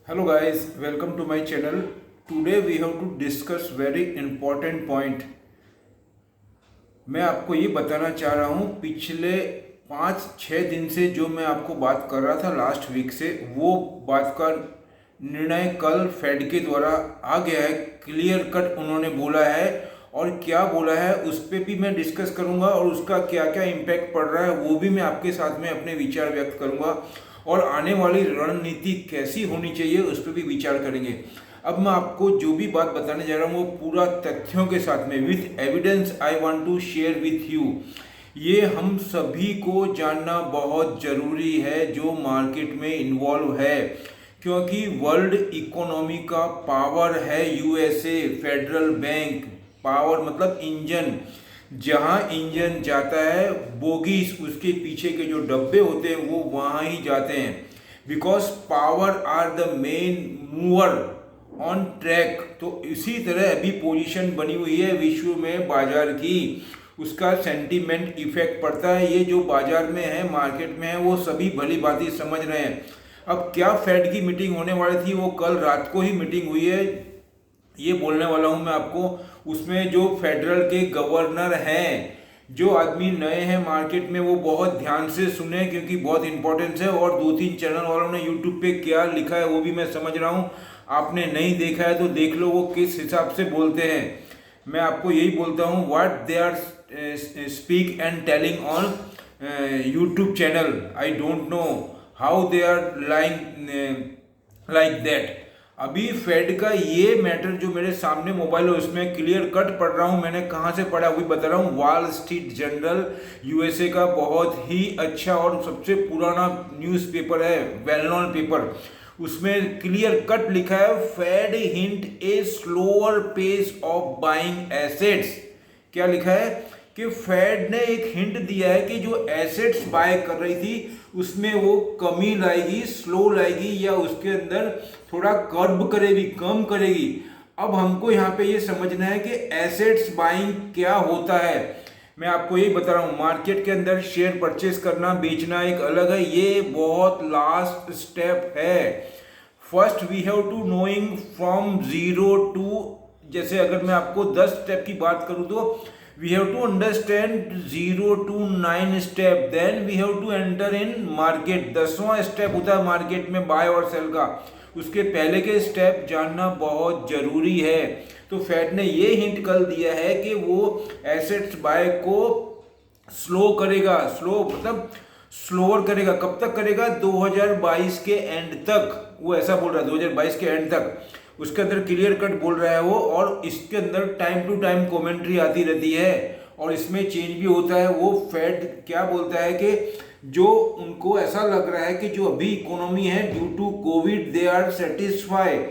Hello guys, welcome to my channel. Today we have to discuss very important point. मैं आपको ये बताना चाह रहा हूँ पिछले 5-6 दिन से जो मैं आपको बात कर रहा था लास्ट वीक से, वो बात का निर्णय कल फेड के द्वारा आ गया है। क्लियर कट उन्होंने बोला है और क्या बोला है उस पर भी मैं डिस्कस करूँगा और उसका क्या क्या इम्पैक्ट पड़ रहा है वो भी मैं आपके साथ में अपने विचार व्यक्त करूँगा और आने वाली रणनीति कैसी होनी चाहिए उस पर भी विचार करेंगे। अब मैं आपको जो भी बात बताने जा रहा हूँ वो पूरा तथ्यों के साथ में with evidence I want to share with you. ये हम सभी को जानना बहुत ज़रूरी है जो मार्केट में इन्वॉल्व है, क्योंकि वर्ल्ड इकोनॉमी का पावर है यूएसए। फेडरल बैंक पावर मतलब इंजन, जहाँ इंजन जाता है बोगीज उसके पीछे के जो डब्बे होते हैं वो वहाँ ही जाते हैं, because power are the main mover on track. तो इसी तरह अभी पोजीशन बनी हुई है विश्व में बाजार की, उसका सेंटीमेंट इफेक्ट पड़ता है। ये जो बाजार में है मार्केट में है वो सभी भली भांति समझ रहे हैं। अब क्या फेड की मीटिंग होने वाली थी वो कल रात को ही मीटिंग हुई है, ये बोलने वाला हूँ मैं आपको। उसमें जो फेडरल के गवर्नर हैं, जो आदमी नए हैं मार्केट में, वो बहुत ध्यान से सुने क्योंकि बहुत इंपॉर्टेंस है। और 2-3 चैनल वालों ने यूट्यूब पे क्या लिखा है वो भी मैं समझ रहा हूँ। आपने नहीं देखा है तो देख लो वो किस हिसाब से बोलते हैं। मैं आपको यही बोलता हूँ what they are speak and telling on YouTube channel. I don't know how they are like that. अभी फेड का ये मैटर जो मेरे सामने मोबाइल है उसमें क्लियर कट पढ़ रहा हूँ। मैंने कहाँ से पढ़ा वही बता रहा हूँ। वॉल स्ट्रीट जर्नल यूएसए का बहुत ही अच्छा और सबसे पुराना न्यूज़पेपर है, वेल नोन पेपर। उसमें क्लियर कट लिखा है Fed hint a slower pace of buying assets. क्या लिखा है कि फेड ने एक हिंट दिया है कि जो एसेट्स बाय कर रही थी उसमें वो कमी लाएगी, स्लो लाएगी या उसके अंदर थोड़ा कर्ब करेगी, कम करेगी। अब हमको यहाँ पे ये समझना है कि एसेट्स बाइंग क्या होता है। मैं आपको यही बता रहा हूँ, मार्केट के अंदर शेयर परचेस करना बेचना एक अलग है, ये बहुत लास्ट स्टेप है। First we have to knowing from zero to, जैसे अगर मैं आपको 10 स्टेप की बात करूँ तो we have to understand 0 to 9 step, then we have to enter in market। 10वां स्टेप होता है मार्केट में बाय और सेल का, उसके पहले के स्टेप जानना बहुत जरूरी है। तो फेड ने ये हिंट कल दिया है कि वो एसेट्स बाय को स्लो करेगा, स्लो मतलब स्लोअर करेगा। कब तक करेगा? 2022 के एंड तक, वो ऐसा बोल रहा है 2022 के एंड तक। उसके अंदर क्लियर कट बोल रहा है वो, और इसके अंदर टाइम टू टाइम कमेंट्री आती रहती है और इसमें चेंज भी होता है। वो फेड क्या बोलता है कि जो उनको ऐसा लग रहा है कि जो अभी इकोनॉमी है due to covid they are satisfied.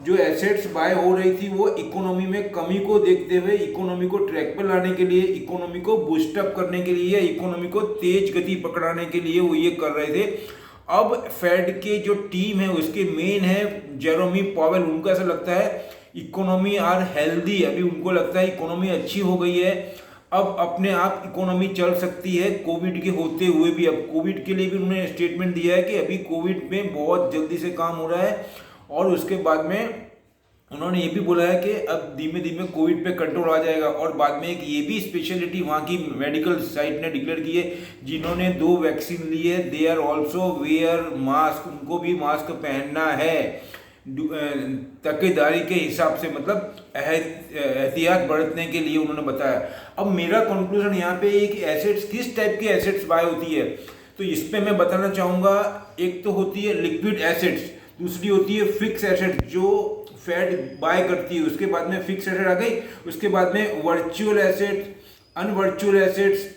जो एसेट्स बाय हो रही थी वो इकोनॉमी में कमी को देखते हुए, इकोनॉमी को ट्रैक पर लाने के लिए, इकोनॉमी को बूस्टअप करने के लिए, इकोनॉमी को तेज गति पकड़ाने के लिए वो ये कर रहे थे। अब फेड के जो टीम है उसके मेन है जेरोमी पॉवेल, उनको ऐसा लगता है इकोनॉमी आर हेल्दी। अभी उनको लगता है इकोनॉमी अच्छी हो गई है, अब अपने आप इकोनॉमी चल सकती है कोविड के होते हुए भी। अब कोविड के लिए भी उन्होंने स्टेटमेंट दिया है कि अभी कोविड में बहुत जल्दी से काम हो रहा है, और उसके बाद में उन्होंने ये भी बोला है कि अब धीमे धीमे कोविड पे कंट्रोल आ जाएगा। और बाद में एक ये भी स्पेशलिटी वहाँ की मेडिकल साइट ने डिक्लेयर की है, जिन्होंने 2 वैक्सीन ली है they are also wear mask, उनको भी मास्क पहनना है तकेदारी के हिसाब से, मतलब एहतियात बरतने के लिए उन्होंने बताया। अब मेरा कंक्लूजन यहाँ पे एक एसेट्स किस टाइप की एसेट्स बाय होती है तो इस पे मैं बताना चाहूँगा। एक तो होती है लिक्विड एसेट्स, दूसरी होती है फिक्स एसेट जो फेड बाय करती है। उसके बाद में फिक्स एसेट आ गई, उसके बाद में वर्चुअल एसेट, अनवर्चुअल एसेट्स,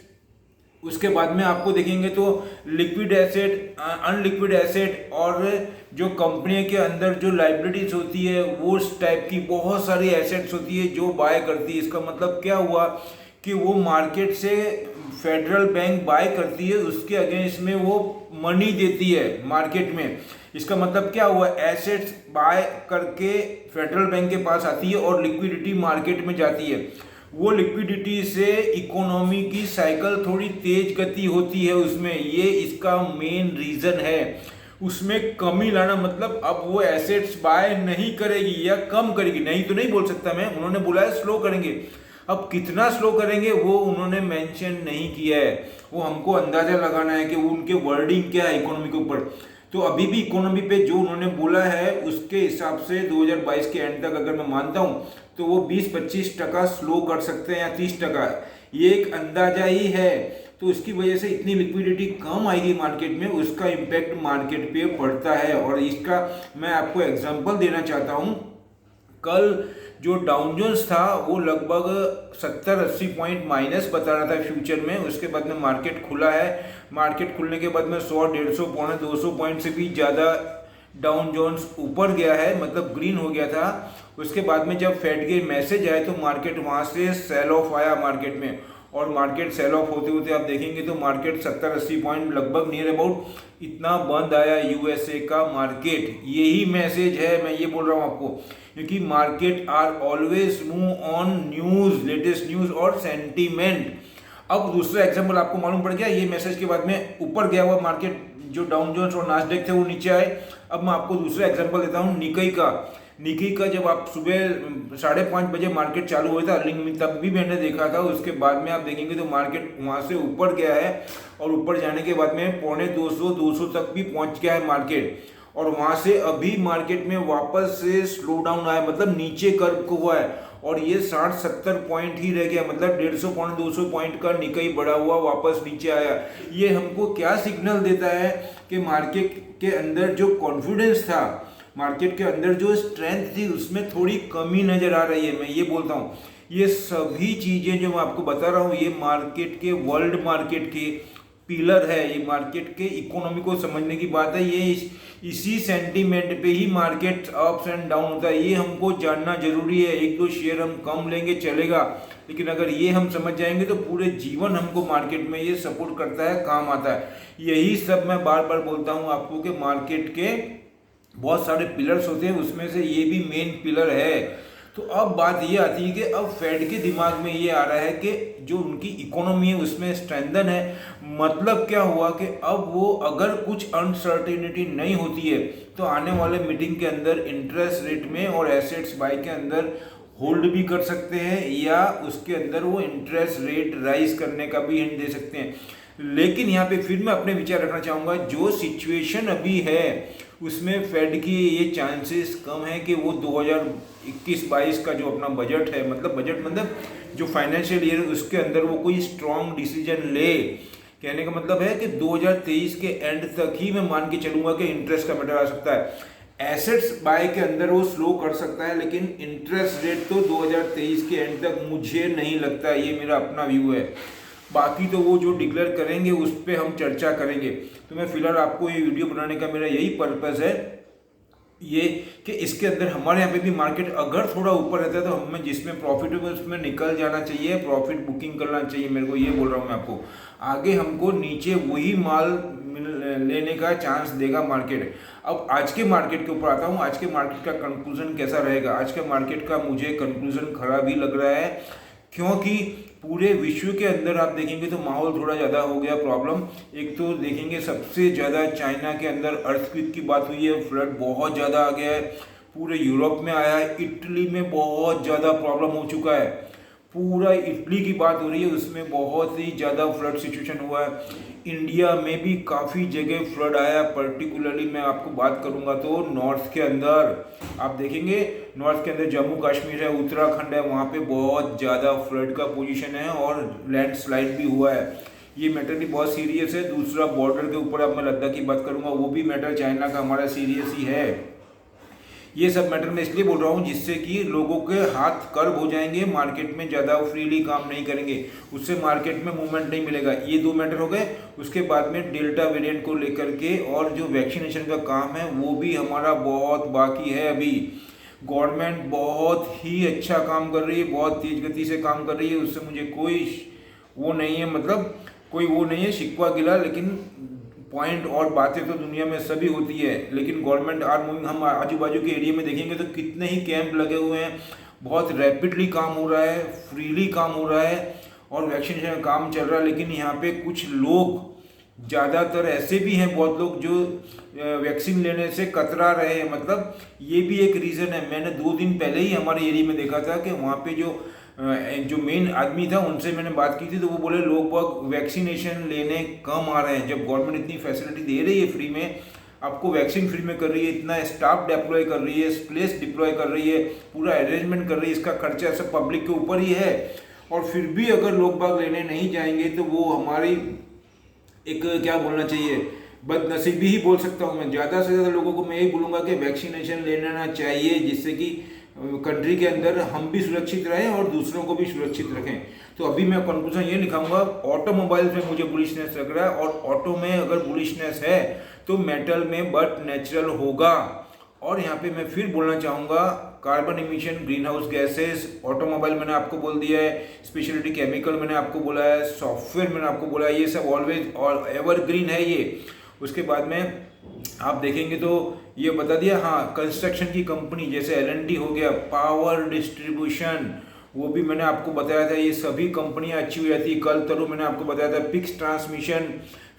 उसके बाद में आपको देखेंगे तो लिक्विड एसेट, अनलिक्विड एसेट, और जो कंपनी के अंदर जो लाइबिलिटीज होती है वो उस टाइप की बहुत सारी एसेट्स होती है जो बाय करती है। इसका मतलब क्या हुआ कि वो मार्केट से फेडरल बैंक बाय करती है, उसके अगेंस्ट में वो मनी देती है मार्केट में। इसका मतलब क्या हुआ, एसेट्स बाय करके फेडरल बैंक के पास आती है और लिक्विडिटी मार्केट में जाती है। वो लिक्विडिटी से इकोनॉमी की साइकिल थोड़ी तेज गति होती है उसमें, ये इसका मेन रीज़न है। उसमें कमी लाना मतलब अब वो एसेट्स बाय नहीं करेगी या कम करेगी, नहीं तो नहीं बोल सकता मैं, उन्होंने बोला है स्लो करेंगे। अब कितना स्लो करेंगे वो उन्होंने मेंशन नहीं किया है, वो हमको अंदाजा लगाना है कि उनके वर्डिंग क्या है इकोनॉमी के ऊपर। तो अभी भी इकोनॉमी पे जो उन्होंने बोला है उसके हिसाब से 2022 के एंड तक अगर मैं मानता हूँ तो वो 20-25% स्लो कर सकते हैं या 30%, ये एक अंदाजा ही है। तो उसकी वजह से इतनी लिक्विडिटी कम आएगी मार्केट में, उसका इम्पैक्ट मार्केट पे पड़ता है। और इसका मैं आपको एग्जांपल देना चाहता हूँ। कल जो डाउन जोन्स था वो लगभग 70-80 पॉइंट माइनस बता रहा था फ्यूचर में, उसके बाद में मार्केट खुला है, मार्केट खुलने के बाद में 100-150 पौने 200 पॉइंट से भी ज़्यादा डाउन जोन्स ऊपर गया है, मतलब ग्रीन हो गया था। उसके बाद में जब फेड के मैसेज आए तो मार्केट वहाँ से सेल ऑफ आया मार्केट में, और मार्केट सेल ऑफ होते होते आप देखेंगे तो मार्केट 70-80 पॉइंट लगभग नियर अबाउट इतना बंद आया यूएसए का मार्केट। यही मैसेज है, मैं ये बोल रहा हूँ आपको, क्योंकि market are always move on news, latest news और सेंटीमेंट। अब दूसरा एग्जाम्पल आपको मालूम पड़ गया, ये मैसेज के बाद में ऊपर गया हुआ मार्केट, जो डाउन जोन्स और नास्डैक थे वो नीचे आए। अब मैं आपको दूसरा एग्जाम्पल देता हूँ निकाई का। निकी का जब आप सुबह 5:30 बजे मार्केट चालू हुआ था अर्लिंग में, तब भी मैंने देखा था। उसके बाद में आप देखेंगे तो मार्केट वहाँ से ऊपर गया है, और ऊपर जाने के बाद में पौने 200 तक भी पहुँच गया है मार्केट, और वहाँ से अभी मार्केट में वापस से स्लो डाउन आया, मतलब नीचे कर्व को हुआ है, और ये 60-70 पॉइंट ही रह गया, मतलब 150 पौने 200 पॉइंट का निकाई बढ़ा हुआ वापस नीचे आया। ये हमको क्या सिग्नल देता है कि मार्केट के अंदर जो कॉन्फिडेंस था, मार्केट के अंदर जो स्ट्रेंथ थी, उसमें थोड़ी कमी नजर आ रही है। मैं ये बोलता हूँ ये सभी चीजें जो मैं आपको बता रहा हूँ, ये मार्केट के, वर्ल्ड मार्केट के पिलर है, ये मार्केट के इकोनॉमी को समझने की बात है। ये इसी सेंटीमेंट पे ही मार्केट अप्स एंड डाउन होता है, ये हमको जानना जरूरी है। एक दो शेयर हम कम लेंगे चलेगा, लेकिन अगर ये हम समझ जाएंगे तो पूरे जीवन हमको मार्केट में ये सपोर्ट करता है, काम आता है। यही सब मैं बार बार बोलता हूँ आपको कि मार्केट के बहुत सारे पिलर्स होते हैं, उसमें से ये भी मेन पिलर है। तो अब बात ये आती है कि अब फेड के दिमाग में ये आ रहा है कि जो उनकी इकोनॉमी है उसमें स्ट्रेंथन है। मतलब क्या हुआ कि अब वो अगर कुछ अनसर्टेनिटी नहीं होती है तो आने वाले मीटिंग के अंदर इंटरेस्ट रेट में और एसेट्स बाय के अंदर होल्ड भी कर सकते हैं, या उसके अंदर वो इंटरेस्ट रेट राइज करने का भी हिंट दे सकते हैं। लेकिन यहाँ पे फिर मैं अपने विचार रखना चाहूँगा, जो सिचुएशन अभी है उसमें फेड की ये चांसेस कम है कि वो 2021-22 का जो अपना बजट है, मतलब बजट मतलब जो फाइनेंशियल ईयर, उसके अंदर वो कोई स्ट्रॉन्ग डिसीजन ले। कहने का मतलब है कि 2023 के एंड तक ही मैं मान के चलूंगा कि इंटरेस्ट का मैटर आ सकता है। एसेट्स बाय के अंदर वो स्लो कर सकता है, लेकिन इंटरेस्ट रेट तो 2023 के एंड तक मुझे नहीं लगता, ये मेरा अपना व्यू है। बाकी तो वो जो डिक्लेयर करेंगे उस पर हम चर्चा करेंगे। तो मैं फिलहाल आपको ये वीडियो बनाने का मेरा यही पर्पस है, ये कि इसके अंदर हमारे यहाँ पे भी मार्केट अगर थोड़ा ऊपर रहता है तो हमें जिसमें प्रॉफिट है उसमें निकल जाना चाहिए, प्रॉफिट बुकिंग करना चाहिए। मेरे को ये बोल रहा हूँ मैं आपको, आगे हमको नीचे वही माल लेने का चांस देगा मार्केट। अब आज के मार्केट के ऊपर आता हूँ, आज के मार्केट का कंक्लूजन कैसा रहेगा। आज के मार्केट का मुझे कंक्लूजन खराब ही लग रहा है, क्योंकि पूरे विश्व के अंदर आप देखेंगे तो माहौल थोड़ा ज़्यादा हो गया प्रॉब्लम। एक तो देखेंगे सबसे ज़्यादा चाइना के अंदर अर्थक्वेक की बात हुई है, फ्लड बहुत ज़्यादा आ गया है, पूरे यूरोप में आया है, इटली में बहुत ज़्यादा प्रॉब्लम हो चुका है, पूरा इटली की बात हो रही है, उसमें बहुत ही ज़्यादा फ्लड सिचुएशन हुआ है। इंडिया में भी काफ़ी जगह फ्लड आया, पर्टिकुलरली मैं आपको बात करूंगा तो नॉर्थ के अंदर आप देखेंगे, नॉर्थ के अंदर जम्मू कश्मीर है, उत्तराखंड है, वहाँ पे बहुत ज़्यादा फ्लड का पोजीशन है और लैंडस्लाइड भी हुआ है। ये मैटर भी बहुत सीरियस है। दूसरा बॉर्डर के ऊपर अब मैं लद्दाख की बात करूंगा, वो भी मैटर चाइना का हमारा सीरियस ही है। ये सब मैटर मैं इसलिए बोल रहा हूँ जिससे कि लोगों के हाथ कर्व हो जाएंगे, मार्केट में ज़्यादा फ्रीली काम नहीं करेंगे, उससे मार्केट में मूवमेंट नहीं मिलेगा। ये दो मैटर हो गए। उसके बाद में डेल्टा वेरिएंट को लेकर के और जो वैक्सीनेशन का काम है वो भी हमारा बहुत बाकी है। अभी गवर्नमेंट बहुत ही अच्छा काम कर रही है, बहुत तेज गति से काम कर रही है, उससे मुझे कोई वो नहीं है, मतलब कोई वो नहीं है शिकवा गिला। लेकिन पॉइंट और बातें तो दुनिया में सभी होती है, लेकिन गवर्नमेंट आर मूविंग। हम आजू बाजू के एरिया में देखेंगे तो कितने ही कैंप लगे हुए हैं, बहुत रैपिडली काम हो रहा है, फ्रीली काम हो रहा है और वैक्सीनेशन का काम चल रहा है। लेकिन यहाँ पे कुछ लोग, ज़्यादातर ऐसे भी हैं बहुत लोग जो वैक्सीन लेने से कतरा रहे हैं, मतलब ये भी एक रीज़न है। मैंने 2 दिन पहले ही हमारे एरिया में देखा था कि वहाँ पे जो मेन आदमी था उनसे मैंने बात की थी, तो वो बोले लोग बहुत वैक्सीनेशन लेने कम आ रहे हैं। जब गवर्नमेंट इतनी फैसिलिटी दे रही है फ्री में, आपको वैक्सीन फ्री में कर रही है, इतना स्टाफ डिप्लॉय कर रही है, प्लेस डिप्लॉय कर रही है, पूरा अरेंजमेंट कर रही है, इसका खर्चा सब पब्लिक के ऊपर ही है, और फिर भी अगर लोग बाग लेने नहीं जाएंगे तो वो हमारी एक क्या बोलना चाहिए, बदनसीबी ही बोल सकता हूँ मैं। ज़्यादा से ज़्यादा लोगों को मैं यही बोलूँगा कि वैक्सीनेशन लेना चाहिए, जिससे कि कंट्री के अंदर हम भी सुरक्षित रहें और दूसरों को भी सुरक्षित रखें। तो अभी मैं कंक्लूजन ये लिखाऊंगा, ऑटोमोबाइल में मुझे बुलिशनेस लग रहा है, और ऑटो में अगर बुलिशनेस है तो मेटल में बट नेचुरल होगा। और यहाँ पे मैं फिर बोलना चाहूँगा, carbon emission, green house gases, automobile मैंने आपको बोल दिया है, स्पेशलिटी केमिकल मैंने आपको बोला है, सॉफ्टवेयर मैंने आपको बोला है, ये सब ऑलवेज और एवरग्रीन है ये। उसके बाद में आप देखेंगे तो ये बता दिया। हाँ, कंस्ट्रक्शन की कंपनी जैसे L&T हो गया, पावर डिस्ट्रीब्यूशन, वो भी मैंने आपको बताया था, ये सभी कंपनियां अच्छी हो जाती है। कल तरु मैंने आपको बताया था, पिक्स ट्रांसमिशन,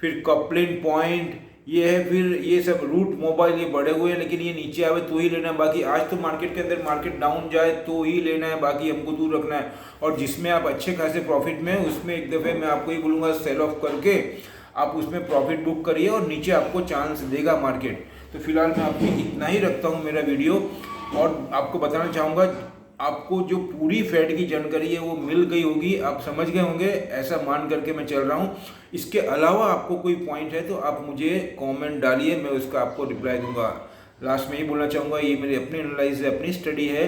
फिर कपलिंग पॉइंट, ये है, फिर ये सब रूट मोबाइल, ये बढ़े हुए हैं, लेकिन ये नीचे आवे तो ही लेना है, बाकी आज तो मार्केट के अंदर मार्केट डाउन जाए तो ही लेना है, बाकी हमको दूर रखना है। और जिसमें आप अच्छे खासे प्रॉफिट में, उसमें एक दफ़े मैं आपको ही बोलूँगा सेल ऑफ करके आप उसमें प्रॉफिट बुक करिए, और नीचे आपको चांस देगा मार्केट। तो फिलहाल मैं आपको इतना ही रखता हूँ मेरा वीडियो, और आपको बताना चाहूँगा, आपको जो पूरी फेड की जानकारी है वो मिल गई होगी, आप समझ गए होंगे, ऐसा मान करके मैं चल रहा हूँ। इसके अलावा आपको कोई पॉइंट है तो आप मुझे कमेंट डालिए, मैं उसका आपको रिप्लाई दूंगा। लास्ट में ही बोलना चाहूँगा, ये मेरी अपनी एनालाइज है, अपनी स्टडी है,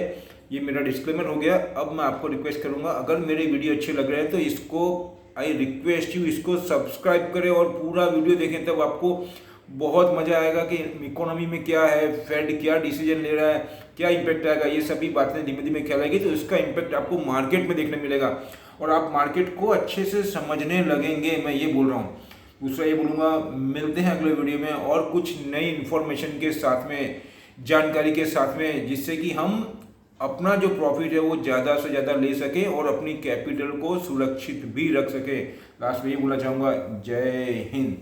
ये मेरा डिस्क्लेमर हो गया। अब मैं आपको रिक्वेस्ट करूँगा, अगर मेरे वीडियो अच्छे लग रहे हैं तो इसको, आई रिक्वेस्ट यू, इसको सब्सक्राइब करें और पूरा वीडियो देखें, तब आपको बहुत मज़ा आएगा कि इकोनॉमी में क्या है, फेड क्या डिसीजन ले रहा है, क्या इम्पैक्ट आएगा, ये सभी बातें धीमे धीमे ख्याल आएगी, तो इसका इम्पैक्ट आपको मार्केट में देखने मिलेगा और आप मार्केट को अच्छे से समझने लगेंगे, मैं ये बोल रहा हूँ। दूसरा ये बोलूँगा, मिलते हैं अगले वीडियो में और कुछ नई इन्फॉर्मेशन के साथ में, जानकारी के साथ में, जिससे कि हम अपना जो प्रॉफिट है वो ज़्यादा से ज़्यादा ले सकें और अपनी कैपिटल को सुरक्षित भी रख सकें। लास्ट में ये बोलना चाहूँगा, जय हिंद।